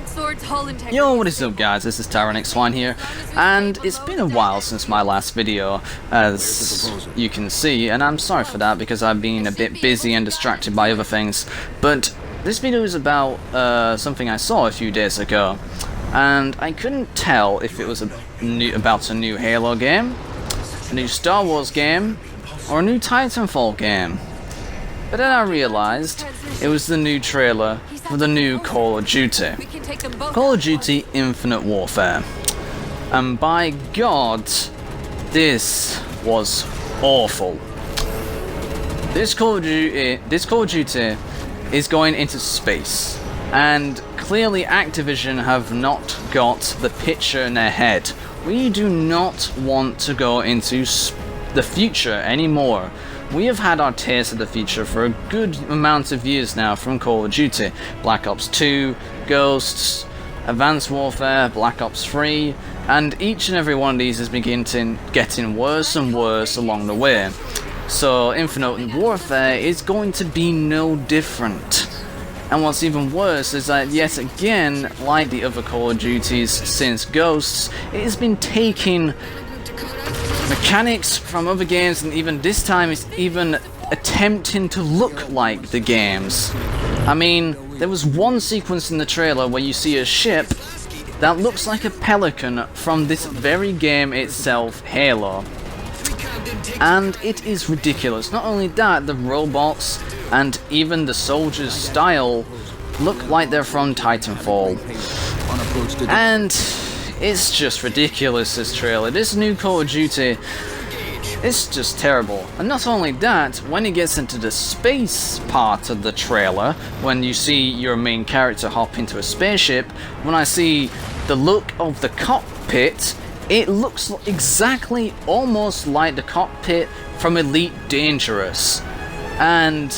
Broadsword's hull integrity. Yo, what is up guys, this is TyrannixOne here, and it's been a while since my last video, as you can see, and I'm sorry for that because I've been a bit busy and distracted by other things, but this video is about something I saw a few days ago, and I couldn't tell if it was about a new Halo game, a new Star Wars game, or a new Titanfall game. But then I realized it was the new trailer for the new Call of Duty. Call of Duty Infinite Warfare. And by God, this was awful. This Call of Duty is going into space. And clearly Activision have not got the picture in their head. We do not want to go into the future anymore. We have had our taste of the future for a good amount of years now from Call of Duty. Black Ops 2, Ghosts, Advanced Warfare, Black Ops 3, and each and every one of these is beginning getting worse and worse along the way. So Infinite Warfare is going to be no different. And what's even worse is that yet again, like the other Call of Duties since Ghosts, it has been taking mechanics from other games, and even this time it's even attempting to look like the games. I mean, there was one sequence in the trailer where you see a ship that looks like a pelican from this very game itself, Halo. And it is ridiculous. Not only that, the robots and even the soldiers' style look like they're from Titanfall. And it's just ridiculous, this trailer. This new Call of Duty, it's just terrible. And not only that, when it gets into the space part of the trailer, when you see your main character hop into a spaceship, when I see the look of the cockpit, it looks exactly almost like the cockpit from Elite Dangerous. And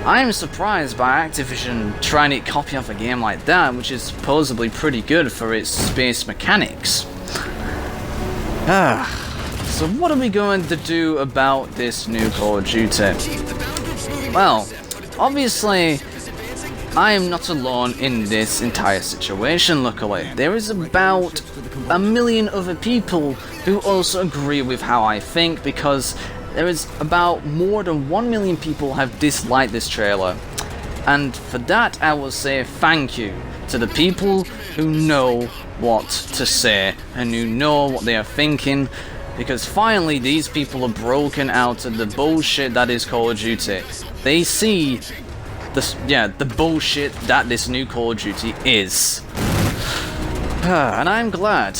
I'm surprised by Activision trying to copy off a game like that, which is supposedly pretty good for its space mechanics. So what are we going to do about this new Call of Duty? Well, obviously, I am not alone in this entire situation, luckily. There is about a million other people who also agree with how I think, because there is about more than 1 million people have disliked this trailer. And for that I will say thank you to the people who know what to say and who know what they are thinking, because finally these people are broken out of the bullshit that is Call of Duty. They see the bullshit that this new Call of Duty is. And I'm glad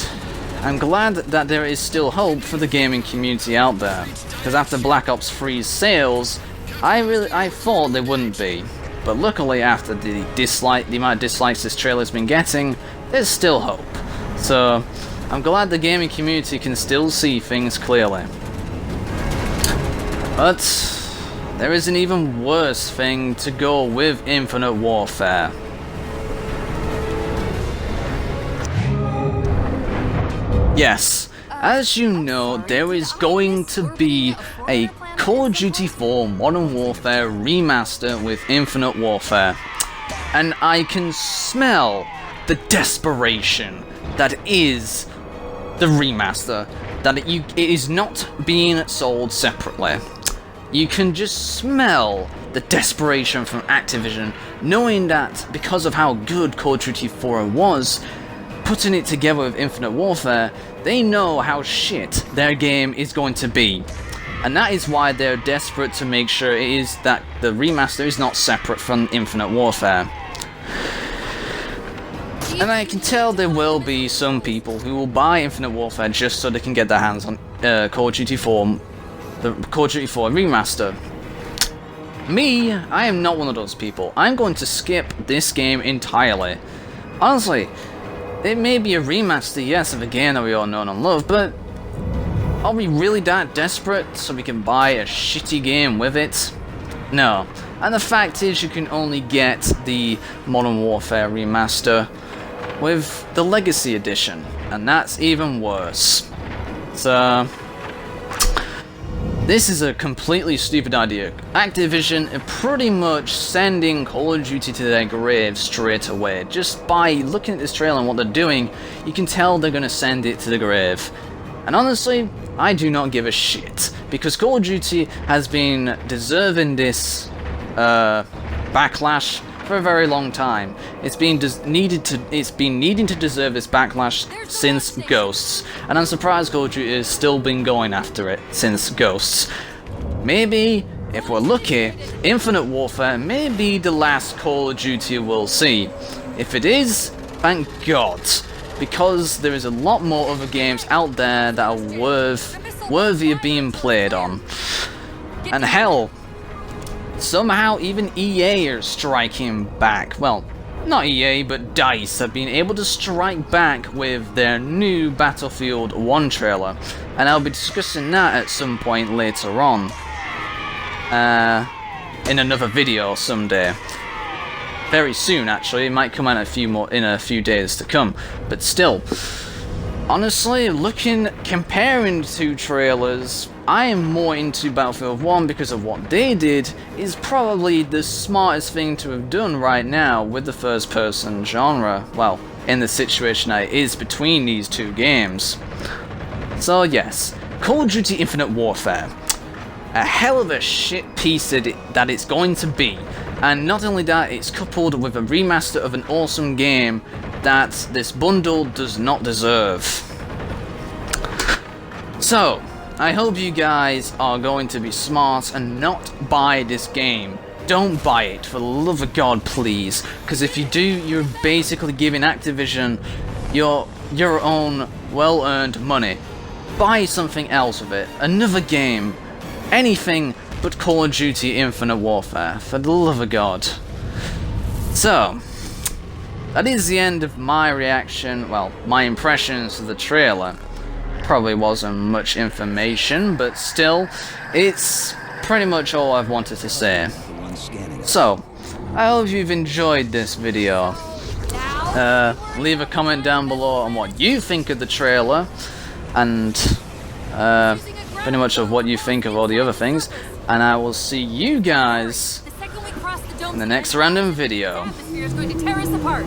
that there is still hope for the gaming community out there. Because after Black Ops 3's sales, I thought there wouldn't be. But luckily, after the amount of dislikes this trailer's been getting, there's still hope. So I'm glad the gaming community can still see things clearly. But there is an even worse thing to go with Infinite Warfare. Yes, as you know, there is going to be a Call of Duty 4 Modern Warfare remaster with Infinite Warfare. And I can smell the desperation that is the remaster, that it is not being sold separately. You can just smell the desperation from Activision, knowing that because of how good Call of Duty 4 was, putting it together with Infinite Warfare, they know how shit their game is going to be. And that is why they're desperate to make sure that the remaster is not separate from Infinite Warfare. And I can tell there will be some people who will buy Infinite Warfare just so they can get their hands on Call of Duty 4, the Call of Duty 4 remaster. Me, I am not one of those people. I'm going to skip this game entirely. Honestly, it may be a remaster, yes, of a game that we all know and love, but are we really that desperate so we can buy a shitty game with it? No. And the fact is, you can only get the Modern Warfare remaster with the Legacy Edition, and that's even worse. So This is a completely stupid idea. Activision are pretty much sending Call of Duty to their grave straight away. Just by looking at this trailer and what they're doing, you can tell they're going to send it to the grave. And honestly, I do not give a shit, because Call of Duty has been deserving this backlash for a very long time. It's been needing to deserve this backlash since Ghosts, and I'm surprised Call of Duty has still been going after it since Ghosts. Maybe, if we're lucky, Infinite Warfare may be the last Call of Duty we'll see. If it is, thank God, because there is a lot more other games out there that are worthy of being played on. And hell, somehow even EA are striking back. Well, not EA, but DICE have been able to strike back with their new Battlefield 1 trailer, and I'll be discussing that at some point later on in another video someday. Very soon, actually. It might come out in a few days to come, but still, honestly, comparing the two trailers, I am more into Battlefield 1 because of what they did is probably the smartest thing to have done right now with the first-person genre. Well, in the situation that it is between these two games. So yes, Call of Duty Infinite Warfare. A hell of a shit piece that it's going to be. And not only that, it's coupled with a remaster of an awesome game that this bundle does not deserve. So, I hope you guys are going to be smart and not buy this game. Don't buy it, for the love of God, please. Because if you do, you're basically giving Activision your own well-earned money. Buy something else with it. Another game. Anything but Call of Duty Infinite Warfare, for the love of God. So, that is the end of my reaction, well, my impressions of the trailer. Probably wasn't much information, but still, it's pretty much all I've wanted to say. So, I hope you've enjoyed this video. Leave a comment down below on what you think of the trailer, and pretty much of what you think of all the other things, and I will see you guys in the next random video. The atmosphere is going to tear us apart.